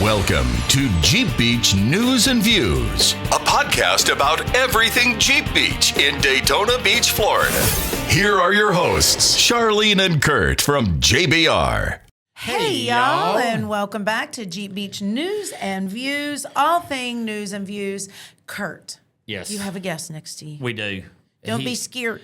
Welcome to Jeep Beach News and Views, a podcast about everything Jeep Beach in Daytona Beach, Florida. Here are your hosts, Charlene and Kurt from JBR. Hey, y'all, and welcome back to Jeep Beach News and Views, all thing news and views. Kurt, Yes. you have a guest next to you. We do. Don't be scared.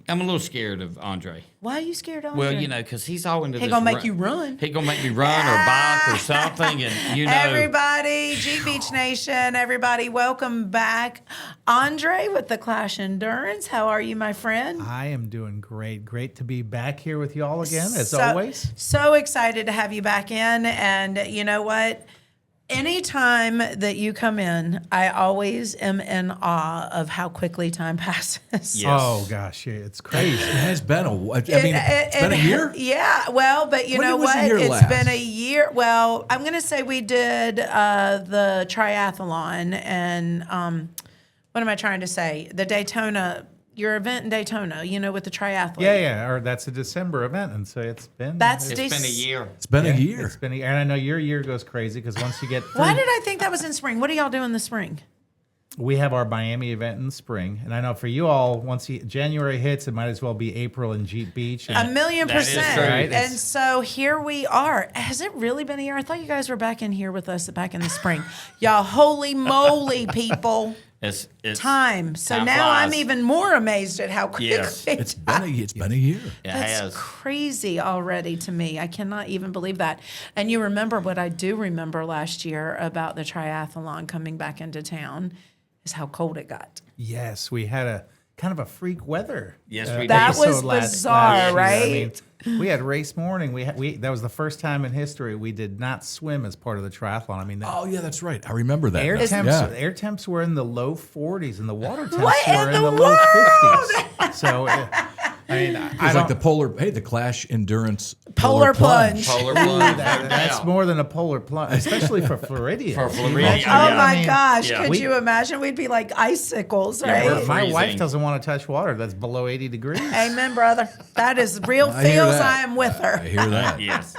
I'm a little scared of Andre. Why are you scared of Well, Andre? because he's all into He this. gonna make you run. He gonna make me run or bike or something, and Everybody, Jeep Beach Nation, everybody, welcome back. Andre with the Clash Endurance. How are you, my friend? I am doing great. Great to be back here with you all again, as always. So excited to have you back in. And you know what? Anytime that you come in, I always am in awe of how quickly time passes. Yes. Oh gosh, yeah, it's crazy. It has been it's been a year? Yeah, well, but you When know was the what? year It's last? been a year. Well, I'm going to say we did the triathlon and what am I trying to say? The Daytona, your event in Daytona, with the triathlon. Yeah, or that's a December event, and so it's been. It's it's been a year. It's been yeah, a year. It's been a year, and I know your year goes crazy because once you get through, Why did I think that was in spring? What do y'all do in the spring? we have our Miami event in the spring, and I know for you all, once January hits, it might as well be April in Jeep Beach. And 1,000,000%. That is true. Right? And so here we are. Has it really been a year? I thought you guys were back in here with us back in the spring. Y'all, holy moly, people. It's Time. So time now flies. I'm even more amazed at how quickly Yes. It's been a year. It That's has. crazy already to me. I cannot even believe that. And you remember what I do remember last year about the triathlon coming back into town is how cold it got. yes, we had a kind of a freak weather. Yes, we did. That episode was last bizarre, year. right? We had race morning. We that was the first time in history we did not swim as part of the triathlon. I mean, Oh yeah, that's right. I remember that. air now. temps Yeah. air temps were in the low 40s and the water temps What were in in the the low world? 50s. So I mean, I It was like the Clash Endurance Polar plunge. Polar plunge. that's more than a polar plunge, especially for Floridians. For Can you Floridians, imagine Oh that? my I mean, gosh. yeah. Could you imagine? We'd be like icicles, right? we're My wife freezing. doesn't want to touch water that's below 80 degrees. Amen, brother. That is real I hear feels. that. I am with her. I hear that. Yes.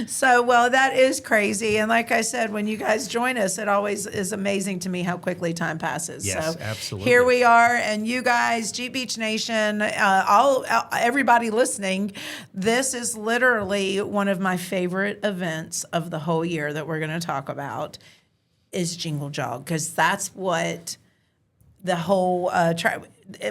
So, well, that is crazy. And like I said, when you guys join us, it always is amazing to me how quickly time passes. Yes, so absolutely. Here we are, and you guys, Jeep Beach Nation, everybody listening, this is literally one of my favorite events of the whole year that we're going to talk about is Jingle Jog, because that's what the whole,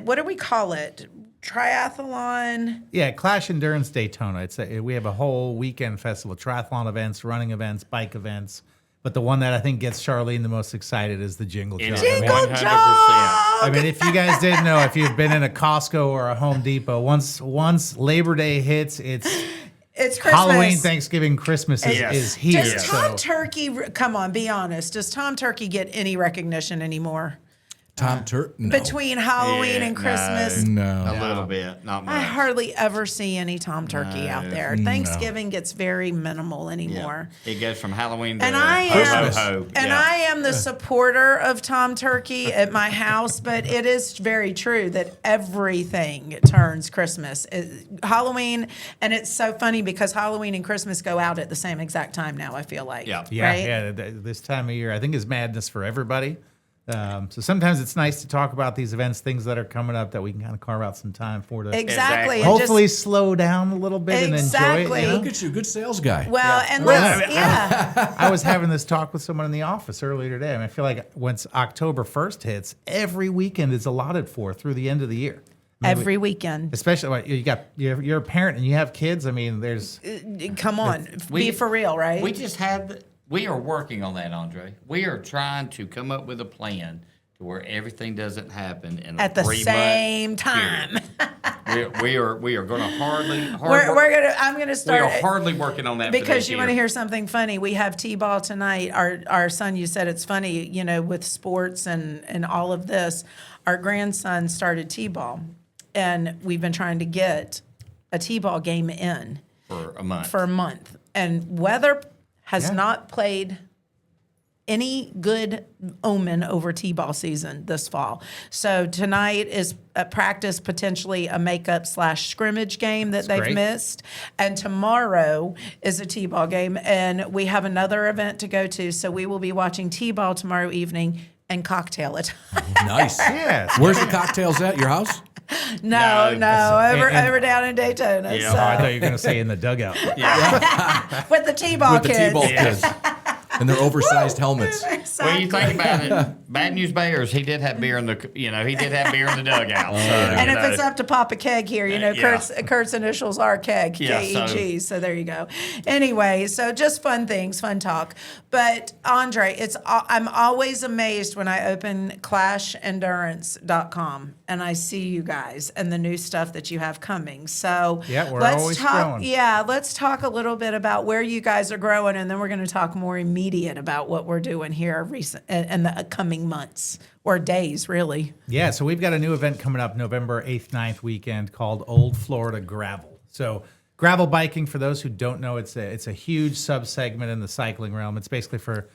what do we call it? Triathlon? Yeah, Clash Endurance Daytona. We have a whole weekend festival, triathlon events, running events, bike events. But the one that I think gets Charlene the most excited is the Jingle Jog. is. I mean, Jingle 100%. Jog! I mean, if you guys didn't know, if you've been in a Costco or a Home Depot, once Labor Day hits, it's It's Christmas. Halloween, Thanksgiving, Christmas Yes. is here. Does Tom So- Turkey, come on, be honest, does Tom Turkey get any recognition anymore? Tom Turk. No. Between Halloween and Christmas? No. A little bit, not much. I hardly ever see any Tom Turkey out there. Thanksgiving gets very minimal anymore. It goes from Halloween to And I ho, am, ho, ho. and Yeah. I am the supporter of Tom Turkey at my house, but it is very true that everything turns Christmas, Halloween, and it's so funny because Halloween and Christmas go out at the same exact time now. I feel like, Yeah. Yeah, right? yeah. This time of year, I think is madness for everybody. So sometimes it's nice to talk about these events, things that are coming up that we can kind of carve out some time for to Exactly. And hopefully just- slow down a little bit and enjoy Exactly. it. Look at you, good sales guy. well, and let's, yeah. I was having this talk with someone in the office earlier today. I mean, I feel like once October 1st hits, every weekend is allotted for through the end of the year. I mean, Every weekend. especially when you're a parent and you have kids. I mean, there's Come on. Be for real, right? We are working on that, Andre. We are trying to come up with a plan to where everything doesn't happen in a At the 3-month same time. period. we are going to I'm gonna we start are hardly working on that for because this you want to year. hear something funny. We have T-ball tonight. Our son, you said it's funny, with sports and all of this. Our grandson started T-ball, and we've been trying to get a T-ball game in for a month. for a month. And weather has Yeah. not played any good omen over T-ball season this fall. So tonight is a practice, potentially a makeup/scrimmage game that they've great. missed. And tomorrow is a T-ball game. And we have another event to go to. So we will be watching T-ball tomorrow evening and cocktail it. Nice. Yes. Where's the cocktails at? Your house? No, over and- down in Daytona. Yeah. Oh, I thought you were going to say in the dugout. With the T-ball With the kids. T-ball kids. And their oversized helments. Well, you think about it, Bad News Bears, he did have beer in the dugout. So, And if it's up to Papa Keg here, Yeah. Kurt's initials are Keg, Yeah, K-E-G. So there you go. Anyway, so just fun things, fun talk. But Andre, I'm always amazed when I open ClashEndurance.com and I see you guys and the new stuff that you have coming. So Yeah, we're let's always talk. growing. Yeah, let's talk a little bit about where you guys are growing, and then we're going to talk more immediate about what we're doing here in the coming months or days, really. Yeah, so we've got a new event coming up November 8th, 9th weekend called Old Florida Gravel. So gravel biking, for those who don't know, it's a huge subsegment in the cycling realm. It's basically for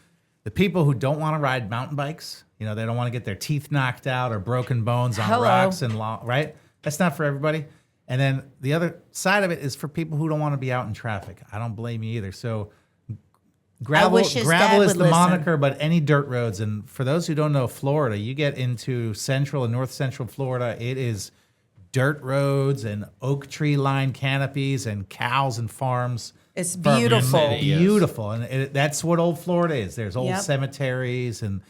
the people who don't want to ride mountain bikes. They don't want to get their teeth knocked out or broken bones on Hello. rocks and right? That's not for everybody. And then the other side of it is for people who don't want to be out in traffic. I don't blame you either. So gravel wish his dad is would the listen. moniker, but any dirt roads. And for those who don't know Florida, you get into central and north central Florida, it is dirt roads and oak tree lined canopies and cows and farms. It's Farm- beautiful. Yes. Beautiful. And that's what old Florida is. There's old Yep. cemeteries and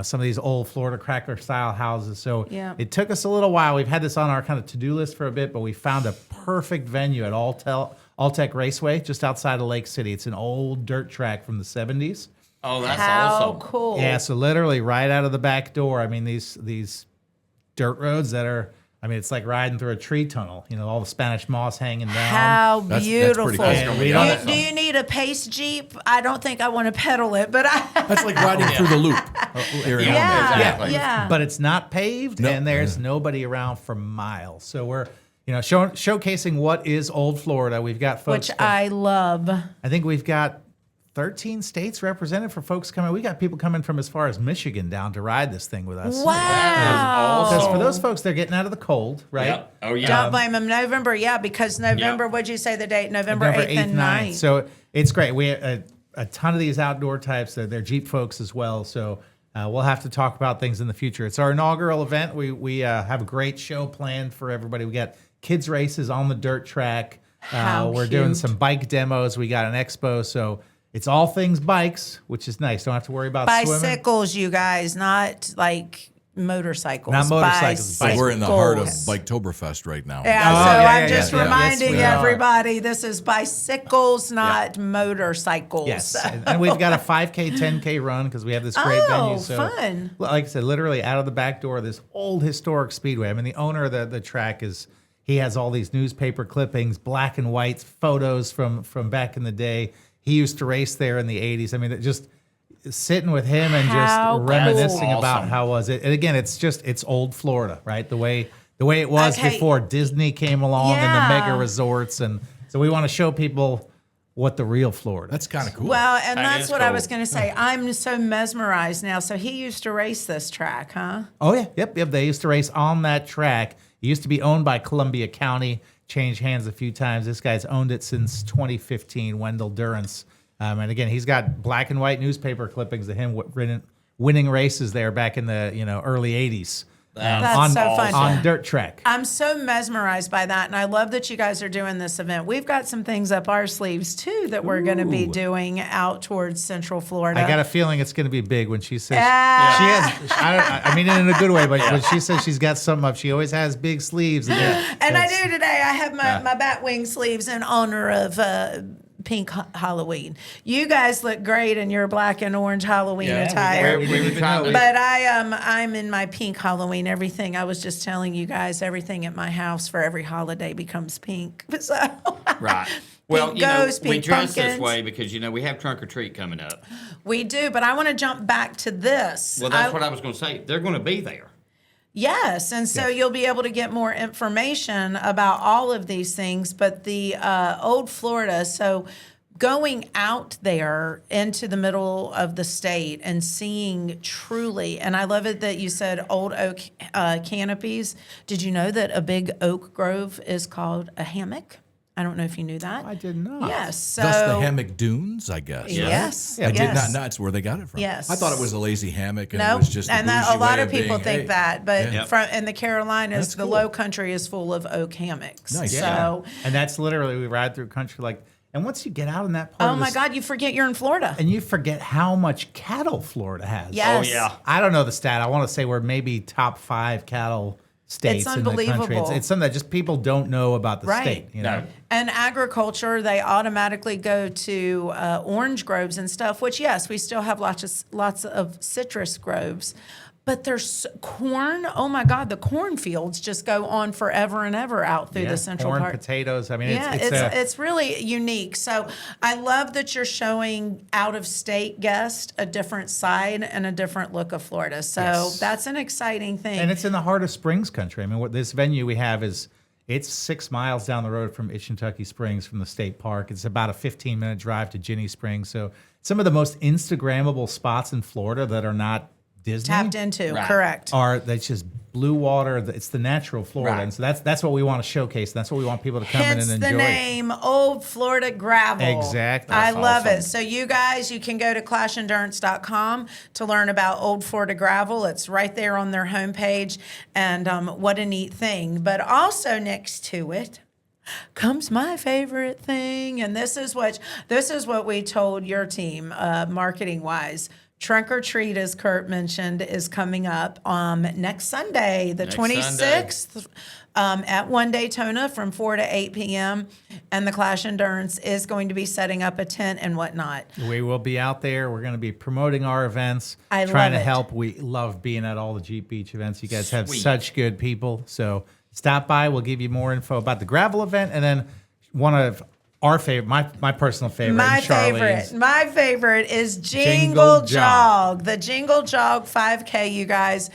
some of these old Florida cracker style houses. So Yeah. it took us a little while. We've had this on our kind of to-do list for a bit, but we found a perfect venue at Alltech Raceway just outside of Lake City. It's an old dirt track from the 70s. Oh, that's How awesome. cool. Yeah, so literally right out of the back door. I mean, these dirt roads that are, it's like riding through a tree tunnel. All the Spanish moss hanging down. How That's beautiful. pretty cool. And we don't- Do you need a pace Jeep? I don't think I want to pedal it, but That's like riding through the loop. Here in Yeah, Holmdel. exactly. yeah. But it's not paved, No. and there's nobody around for miles. So we're, showcasing what is old Florida. We've got folks. Which I love. I think we've got 13 states represented for folks coming. We got people coming from as far as Michigan down to ride this thing with us. Wow. Because for those folks, they're getting out of the cold, right? Yep. Oh, yeah. Don't blame them. November, because November, what'd you say the date? November 8th and 9th. So it's great. We have a ton of these outdoor types. They're Jeep folks as well. So we'll have to talk about things in the future. It's our inaugural event. We have a great show planned for everybody. We got kids races on the dirt track. How We're doing cute. some bike demos. We got an expo. So it's all things bikes, which is nice. Don't have to worry about swimming. Bicycles, you guys, not like motorcycles. Not motorcycles, So we're in the heart of Bicycles. Biketoberfest right now. Yeah, Oh, so yeah, I'm yeah, just yeah. reminding Yes, we are. everybody this is bicycles, not motorcycles. Yes, and we've got a 5K, 10K run because we have this great Oh, venue. So, fun. like I said, literally out of the back door, of this old historic speedway. The owner of the track he has all these newspaper clippings, black and white photos from back in the day. He used to race there in the 80s. Just sitting with him and How just reminiscing cool. about Awesome. how was it. And again, it's old Florida, right? The way it was Okay. before Disney came along and Yeah. the mega resorts. And so we want to show people what the real Florida. That's kind of cool. Well, and That that's is what I cool. was going to say. I'm so mesmerized now. So he used to race this track, huh? Oh yeah, yep. They used to race on that track. It used to be owned by Columbia County. Changed hands a few times. This guy's owned it since 2015. Wendell Durance, and again, he's got black and white newspaper clippings of him winning races there back in the early 80s. That's on, so fun. on dirt track. I'm so mesmerized by that, and I love that you guys are doing this event. We've got some things up our sleeves too that we're going to be doing out towards Central Florida. I got a feeling it's going to be big when she says Yeah. she has. I mean it in a good way, but when she says she's got something up, she always has big sleeves. And I do today. I have my bat wing sleeves in honor of pink Halloween. You guys look great in your black and orange Halloween attire. we were trying to. But I'm in my pink Halloween. Everything I was just telling you guys, everything at my house for every holiday becomes pink. So Right. Well, Pink ghosts, we pink dress this pumpkins. way because we have trunk or treat coming up. we do. But I want to jump back to this. Well, that's what I was going to say. They're going to be there. Yes, and so you'll be able to get more information about all of these things. But the Old Florida, so going out there into the middle of the state and seeing truly, and I love it that you said old oak canopies. Did you know that a big oak grove is called a hammock? I don't know if you knew that. I did not. Yes. So Thus the hammock dunes, I guess. Yes. I did yes. not know that's where they got it from. Yes. I thought it was a lazy hammock and No, it was just and a that, a lot of way people being, think hey. that, but Yeah. from in the Carolinas, That's the cool. Low Country is full of oak hammocks. Nice. So, And that's literally, we ride through country like, and once you get out in that part oh of my the God, you forget you're in Florida. and you forget how much cattle Florida has. Yes. Oh, yeah. I don't know the stat. I want to say we're maybe top 5 cattle states It's in the country. unbelievable. It's something that just people don't know about the Right. state. You know? No. And agriculture, they automatically go to orange groves and stuff. Which, yes, we still have lots of citrus groves, but there's corn. Oh my God, the cornfields just go on forever and ever out through the central corn, part. potatoes. I mean, Yeah, it's it's really unique. So I love that you're showing out of state guests a different side and a different look of Florida. So Yes. that's an exciting thing. and it's in the heart of Springs country. I mean, what this venue we have is it's 6 miles down the road from Ishintucky Springs from the state park. It's about a 15-minute drive to Ginny Springs. So some of the most Instagrammable spots in Florida that are not Disney tapped into, Right. correct. are that's just blue water. It's the natural Florida, Right. and so that's what we want to showcase. That's what we want people to come Hence in and the enjoy. name Old Florida Gravel. Exactly. I That's love awesome. it. So you guys, you can go to clashendurance.com to learn about Old Florida Gravel. It's right there on their homepage. And what a neat thing. But also next to it comes my favorite thing. And this is what we told your team, marketing wise. Trunk or Treat, as Kurt mentioned, is coming up next Sunday, the Next 26th, at One Daytona from 4 to 8 p.m. And the Clash Endurance is going to be setting up a tent and whatnot. We will be out there. We're going to be promoting our events, I trying love to it. help. We love being at all the Jeep Beach events. You guys have Sweet. such good people. So stop by. We'll give you more info about the gravel event. And then one of our favorite, my personal favorite, My and Charlene's. favorite is Jingle Jingle Jog. The Jingle Jog 5K, you guys,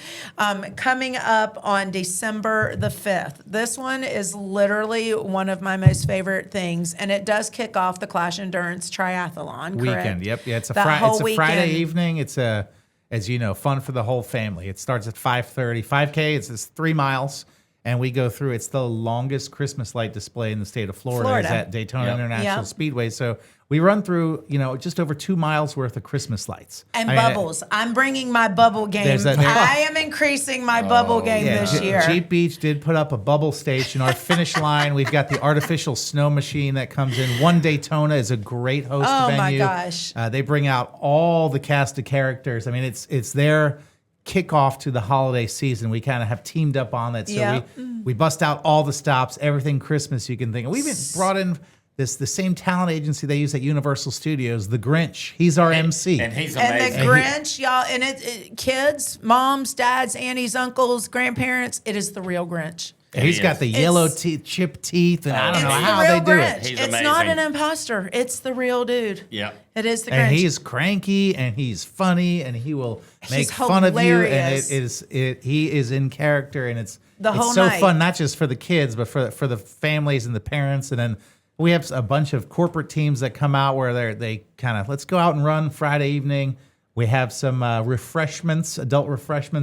coming up on December the 5th. This one is literally one of my most favorite things, and it does kick off the Clash Endurance Triathlon. Weekend. Correct? Yep. Yeah, it's a, That whole it's a Friday weekend. evening. It's as you know, fun for the whole family. It starts at 5:30. 5K, it's 3 miles. And we go through, it's the longest Christmas light display in the state of Florida. Is at Daytona Yep. International Yep. Speedway. So we run through, just over 2 miles worth of Christmas lights. And I mean, bubbles. I'm bringing my bubble game. There's that- I am increasing my bubble game this year. Jeep Beach did put up a bubble station. Our finish line, we've got the artificial snow machine that comes in. One Daytona is a great host Oh, venue. my gosh. They bring out all the cast of characters. I mean, it's their kickoff to the holiday season. We kind of have teamed up on that. So Yeah. we bust out all the stops, everything Christmas you can think of. We even brought in the same talent agency they use at Universal Studios, The Grinch. He's our MC. And he's And amazing. the Grinch, y'all, and kids, moms, dads, aunties, uncles, grandparents, it is the real Grinch. He's He got is. the yellow chipped teeth, and I don't It's know the how real they do Grinch. it. He's It's not an amazing. imposter. It's the real dude. Yeah. It is the Grinch. And he's cranky, and he's funny, and he will make He's fun of you. And hilarious. he is in character, and it's whole so night. fun, not just for the kids, but for the families and the parents. And then we have a bunch of corporate teams that come out where they kind of let's go out and run Friday evening. We have some adult refreshments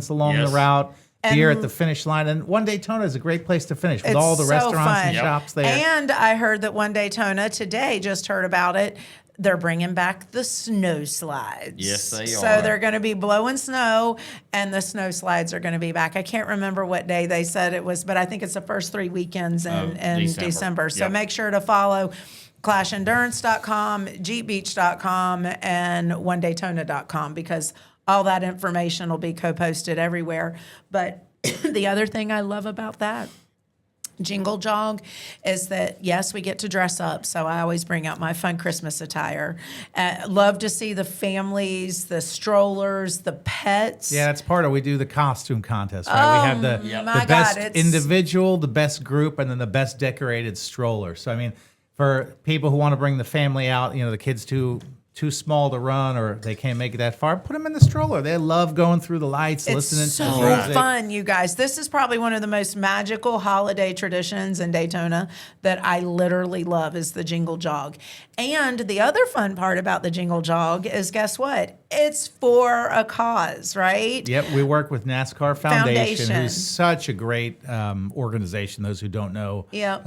along Yes. the route. Beer And- at the finish line, and One Daytona is a great place to finish with It's all the so restaurants fun. and Yep. shops there. And I heard that One Daytona today, just heard about it, they're bringing back the snow slides. Yes, they So are. they're going to be blowing snow, and the snow slides are going to be back. I can't remember what day they said it was, but I think it's the first 3 weekends in December. So Yep. make sure to follow ClashEndurance.com, JeepBeach.com, and OneDaytona.com because all that information will be co-posted everywhere. But the other thing I love about that Jingle Jog is that, yes, we get to dress up. So I always bring out my fun Christmas attire. Love to see the families, the strollers, the pets. Yeah, that's part of we do the costume contest, right? We have my the best God, it's- individual, the best group, and then the best decorated stroller. So I mean, for people who want to bring the family out, the kids 2 too small to run or they can't make it that far, put them in the stroller. They love going through the lights, listening It's to so music. fun, you guys. This is probably one of the most magical holiday traditions in Daytona that I literally love is the Jingle Jog. And the other fun part about the Jingle Jog is, guess what? It's for a cause, right? Yep, we work with NASCAR Foundation, Foundation. who's such a great organization. Those who don't know Yep.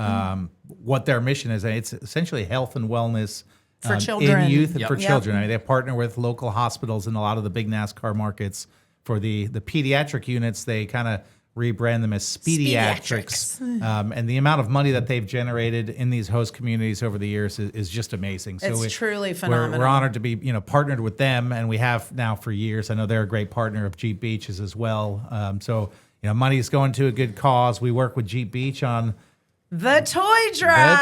what their mission is, it's essentially health and wellness For children. in youth and Yep. for Yep. children. I mean, they partner with local hospitals in a lot of the big NASCAR markets. For the pediatric units, they kind of rebrand them as Speediatrics. And the amount of money that they've generated in these host communities over the years is just amazing. So It's truly we're phenomenal. honored to be partnered with them, and we have now for years. I know they're a great partner of Jeep Beaches as well. So money's going to a good cause. We work with Jeep Beach on The toy drive.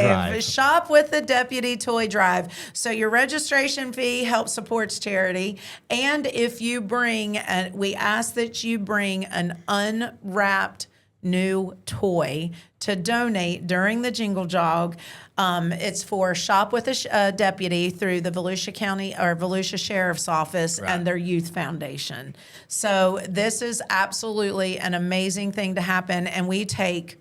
drive. Shop with the Deputy Toy Drive. So your registration fee helps supports charity. And if you bring, we ask that you bring an unwrapped new toy to donate during the Jingle Jog. It's for Shop with a Deputy through the Volusia County or Volusia Sheriff's Office and their Youth Foundation. So this is absolutely an amazing thing to happen. And we take...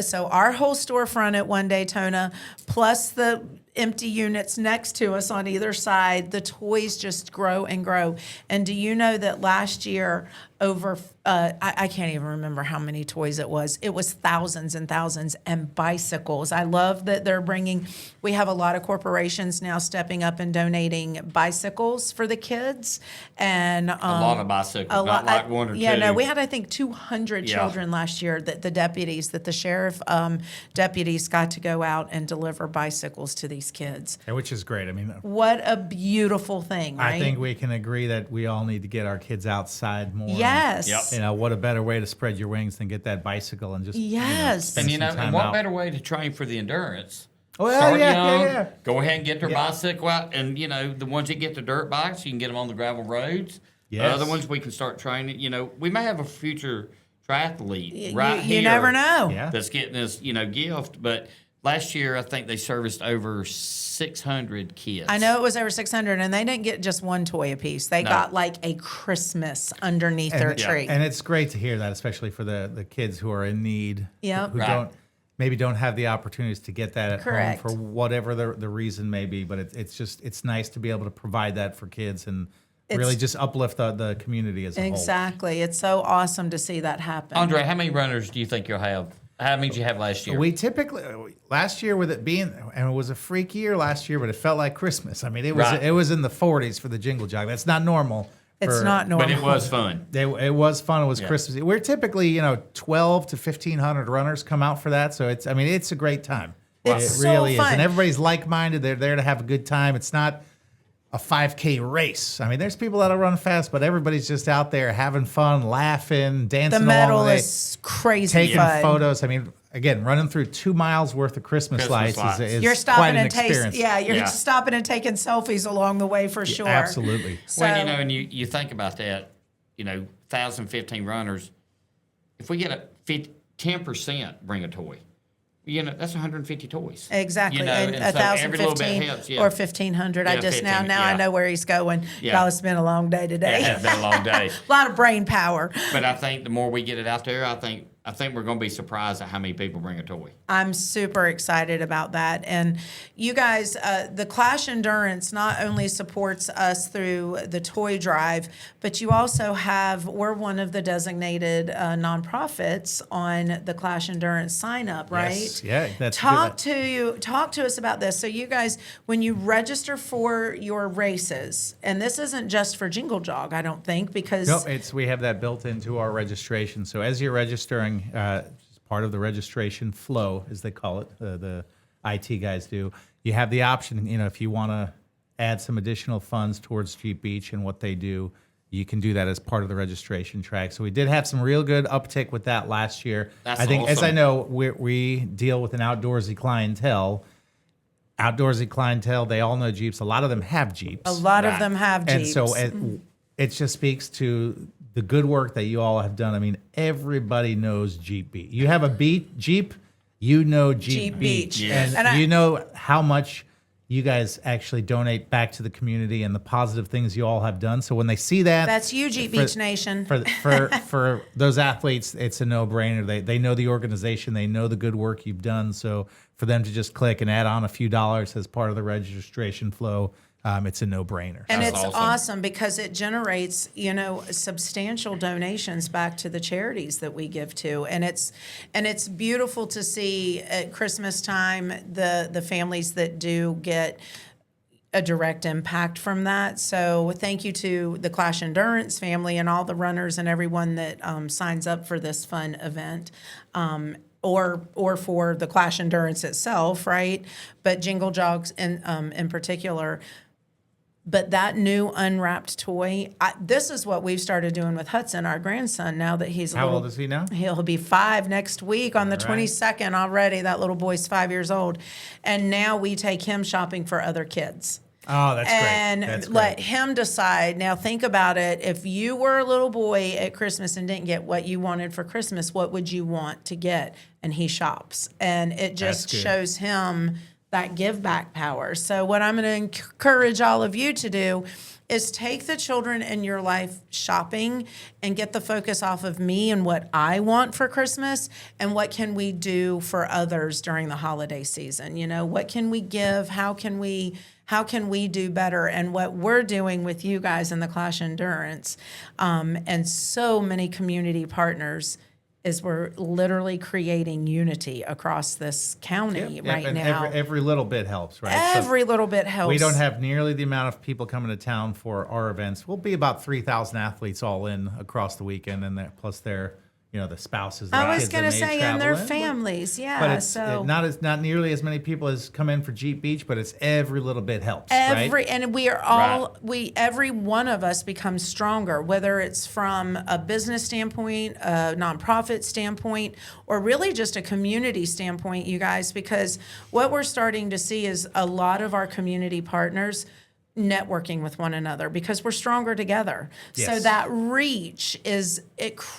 So our whole storefront at One Daytona, plus the empty units next to us on either side, the toys just grow and grow. And do you know that last year over, I can't even remember how many toys it was. It was thousands and thousands, and bicycles. I love that they're bringing, we have a lot of corporations now stepping up and donating bicycles for the kids. And A lot of bicycles, not like one or two. Yeah, no, we had, I think, 200 Yeah. children last year that the sheriff deputies got to go out and deliver bicycles to these kids. which is great. I mean, What a beautiful thing, right? I think we can agree that we all need to get our kids outside more. Yes. Yep. What a better way to spread your wings than get that bicycle and just Yes. spend And some time what out. better way to train for the endurance? Well, Start yeah, young, yeah. go ahead and get their Yeah. bicycle out, and the ones that get the dirt bikes, you can get them on the gravel roads. The Yes. other ones we can start training. We may have a future triathlete You- right you here. never know. Yeah. That's getting this gift. But last year I think they serviced over 600 kids. I know it was over 600, and they didn't get just one toy apiece. They No. got like a Christmas underneath their tree. And it's great to hear that, especially for the kids who are in need, Yep. who Right. don't have the opportunities to get that at Correct. home for whatever the reason may be. But it's nice to be able to provide that for kids and really It's- just uplift the community as a whole. Exactly. It's so awesome to see that happen. Andre, how many runners do you think you'll have? How many did you have last year? We typically last year with it being, and it was a freak year last year, but it felt like Christmas. I mean, it was Right. it was in the 40s for the Jingle Jog. That's not normal. It's for- not normal. but it was fun. It was fun. It was Christmas. We're typically 12 to 1,500 runners come out for that. So it's a great time. It's it so really fun. is, and everybody's like-minded. They're there to have a good time. It's not a 5K race. I mean, there's people that'll run fast, but everybody's just out there having fun, laughing, dancing The along medal the way, is crazy taking fun. photos. I mean, again, running through 2 miles worth of Christmas lights lights. is You're quite stopping an and experience. you're Yeah. stopping and taking selfies along the way for sure. Absolutely. So, Well, and you think about that, 1,015 runners. If we get 10% bring a toy, that's 150 toys. Every and and so every little bit 1,015 helps, yeah. or 1,500. I Yeah, just 15, now I yeah. know where he's going. Yeah. Y'all, it's been a long day today. It has been a long day. A lot of brain power. But I think the more we get it out there, I think we're going to be surprised at how many people bring a toy. I'm super excited about that. And you guys, the Clash Endurance not only supports us through the toy drive, but you also we're one of the designated nonprofits on the Clash Endurance sign up, right? Yes. Yeah, that's Talk good. to us about this. So you guys, when you register for your races, and this isn't just for Jingle Jog, I don't think, because Nope, we have that built into our registration. So as you're registering, part of the registration flow, as they call it, the IT guys do, you have the option, if you want to add some additional funds towards Jeep Beach and what they do, you can do that as part of the registration track. So we did have some real good uptick with that last year. That's I think, as awesome. I know, we deal with an outdoorsy clientele. Outdoorsy clientele, they all know Jeeps. A lot of them have Jeeps. a lot of Right. them have And Jeeps. so it just speaks to the good work that you all have done. I mean, everybody knows Jeep Beach. You have a Jeep, you know Jeep Jeep Beach. And, And you know how much you guys actually donate back to the community and the positive things you all have done. So when they see that, That's you, Jeep Beach Nation. For those athletes, it's a no-brainer. They know the organization, they know the good work you've done. So for them to just click and add on a few dollars as part of the registration flow, it's a no-brainer. And That's it's awesome because it generates, substantial donations back to the charities that we give to. And it's beautiful to see at Christmas time the families that do get a direct impact from that. So thank you to the Clash Endurance family and all the runners and everyone that signs up for this fun event. Or for the Clash Endurance itself, right? But Jingle Jogs in particular. But that new unwrapped toy, this is what we've started doing with Hudson, our grandson, now that he's How old is he now? He'll be 5 next week on the 22nd already. That little boy's 5 years old. And now we take him shopping for other kids. Oh, that's great. And That's let great. him decide. Now think about it. If you were a little boy at Christmas and didn't get what you wanted for Christmas, what would you want to get? And he shops. And it just That's good. shows him that give back power. So what I'm going to encourage all of you to do is take the children in your life shopping and get the focus off of me and what I want for Christmas and what can we do for others during the holiday season. What can we give? How can we do better? And what we're doing with you guys in the Clash Endurance and so many community partners is we're literally creating unity across this county right and now. Every little bit helps, right? Every little bit helps. We don't have nearly the amount of people coming to town for our events. We'll be about 3,000 athletes all in across the weekend, and plus their, the spouses. I was kids going to that may say, and travel their in. families, yeah. But it's so not nearly as many people as come in for Jeep Beach, but it's every little bit helps, every right? and we are all every one of us becomes stronger, whether it's from a business standpoint, a nonprofit standpoint, or really just a community standpoint, you guys, because what we're starting to see is a lot of our community partners networking with one another because we're stronger together. So Yes. that reach is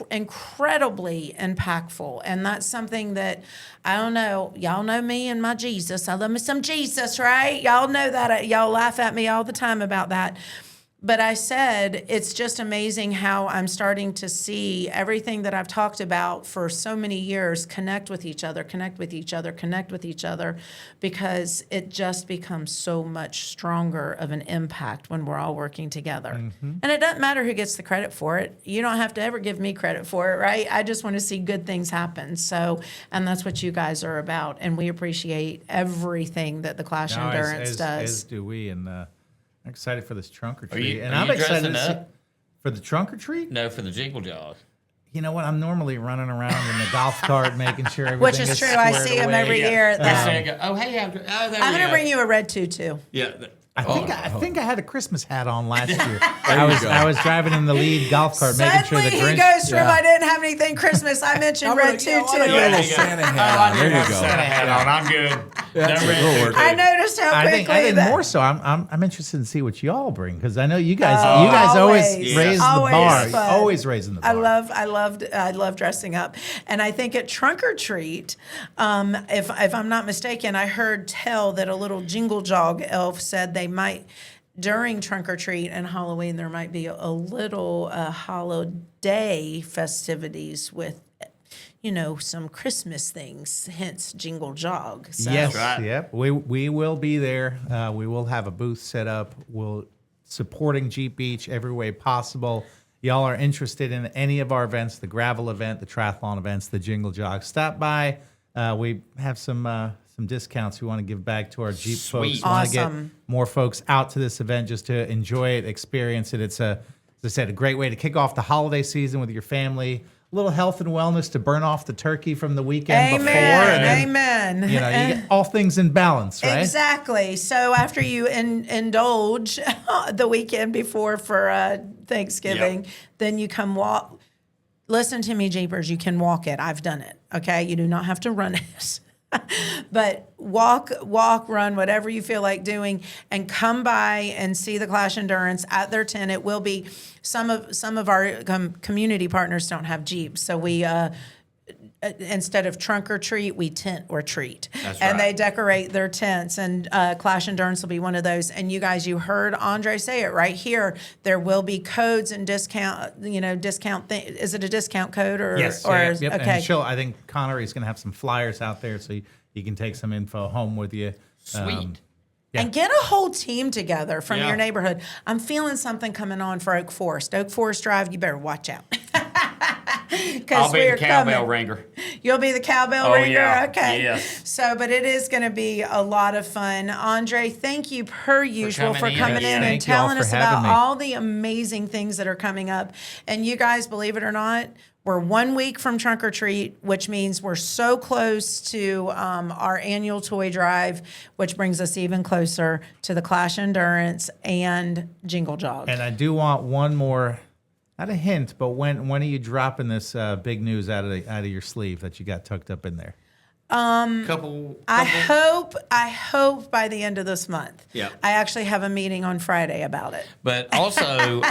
incredibly impactful. And that's something that, I don't know, y'all know me and my Jesus. I love me some Jesus, right? Y'all know that. Y'all laugh at me all the time about that. But I said, it's just amazing how I'm starting to see everything that I've talked about for so many years connect with each other, because it just becomes so much stronger of an impact when we're all working together. And it doesn't matter who gets the credit for it. You don't have to ever give me credit for it, right? I just want to see good things happen. So, and that's what you guys are about. And we appreciate everything that the Clash Endurance does. As do we, and I'm excited for this trunk or Are you- treat. And are I'm you excited dressing to see up? for the trunk or treat. No, for the Jingle Jog. You know what? I'm normally running around in the golf cart making sure everything Which is true. I squared see 'em away. every year at that. There you go. Oh, hey, there I'm we going to go. bring you a red tutu. Yeah. I think I had a Christmas hat on last year. you go. I was driving in the lead golf cart, making sure Suddenly the he Grinch. goes from I didn't have anything Christmas. I mentioned red tutu. Yeah, a little Santa hat on. There you go. Santa hat on. I'm good. That's No it. red It'll tutu. work. I noticed how I quickly think that. more so. I'm interested to see what y'all bring because I know you guys. You guys always Always. raise Always the bar. fun. Always raising the bar. I love dressing up, and I think at Trunk or Treat, if I'm not mistaken, I heard tell that a little Jingle Jog elf said they might during Trunk or Treat and Halloween there might be a little holiday festivities with, some Christmas things, hence Jingle Jog. So. Yes, Right. yep. We will be there. We will have a booth set up. We'll supporting Jeep Beach every way possible. Y'all are interested in any of our events, the gravel event, the triathlon events, the Jingle Jog, stop by. We have some discounts we want to give back to our Jeep Sweet. folks. We want to get Awesome. more folks out to this event just to enjoy it, experience it. It's as I said, a great way to kick off the holiday season with your family. A little health and wellness to burn off the turkey from the weekend before. And then, Amen. you get all things in balance, right? Exactly. So after you indulge the weekend before for Thanksgiving, then you come walk. Listen to me, Jeepers. You can walk it. I've done it. Okay. You do not have to run it. But walk, run, whatever you feel like doing, and come by and see the Clash Endurance at their tent. It will be some of our community partners don't have Jeeps, so we instead of trunk or treat, we tent or treat. That's and right. they decorate their tents. And Clash Endurance will be one of those. And you guys, you heard Andre say it right here. There will be codes and discount. Is it a discount code or? Yes. Or Yep. okay. And I think Connery's going to have some flyers out there, so you can take some info home with you. Sweet. Yeah. And get a whole team together from Yeah. your neighborhood. I'm feeling something coming on for Oak Forest. Oak Forest Drive, you better watch out. I'll be the we're cowbell coming. ringer. You'll be the cowbell Oh, ringer? yeah. Okay. Yes. So, but it is going to be a lot of fun. Andre, thank you per usual for coming in. coming in Yes, and thank you all telling for us having about me. all the amazing things that are coming up. And you guys, believe it or not, we're 1 week from Trunk or Treat, which means we're so close to our annual toy drive, which brings us even closer to the Clash Endurance and Jingle Jog. And I do want one more, not a hint, but when are you dropping this big news out of your sleeve that you got tucked up in there? Couple. I hope by the end of this month. Yeah. I actually have a meeting on Friday about it. But also,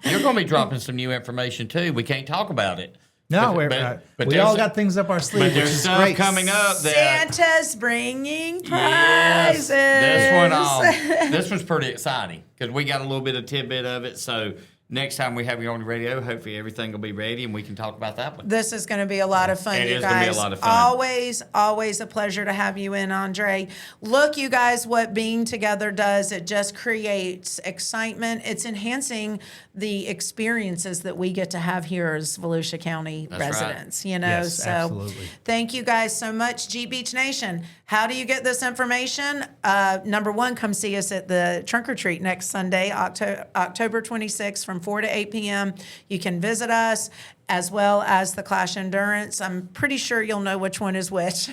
you're going to be dropping some new information too. We can't talk about it. No, But we there's- all got things up our sleeve, But which there's is stuff great. coming up that. Santa's bringing Yes, prizes. this one's pretty exciting because we got a little bit of tidbit of it. So next time we have you on the radio, hopefully everything will be ready and we can talk about that one. This is going to be a lot of fun, It you is guys. gonna be a lot of fun. Always a pleasure to have you in, Andre. Look, you guys, what being together does, it just creates excitement. It's enhancing the experiences that we get to have here as Volusia County That's right. residents, you know? Yes, so absolutely. thank you guys so much, Jeep Beach Nation. How do you get this information? Number one, come see us at the Trunk or Treat next Sunday, October 26th from 4 to 8 p.m. You can visit us as well as the Clash Endurance. I'm pretty sure you'll know which one is which.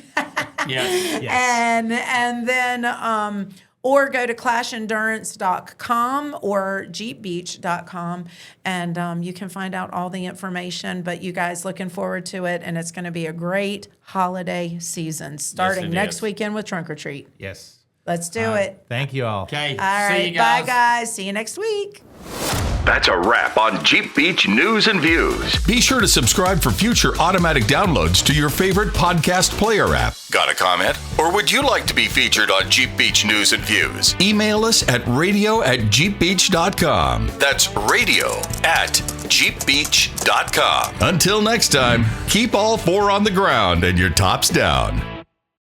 Yes. And then or go to clashendurance.com or jeepbeach.com and you can find out all the information. But you guys, looking forward to it, and it's going to be a great holiday season starting it next is. weekend with Trunk or Treat. Yes. Let's do it. Thank you all. Okay. All See right, you guys. bye guys. See you next week. That's a wrap on Jeep Beach News and Views. Be sure to subscribe for future automatic downloads to your favorite podcast player app. Got a comment? Or would you like to be featured on Jeep Beach News and Views? Email us at radio@jeepbeach.com. That's radio@jeepbeach.com. Until next time, keep all four on the ground and your tops down.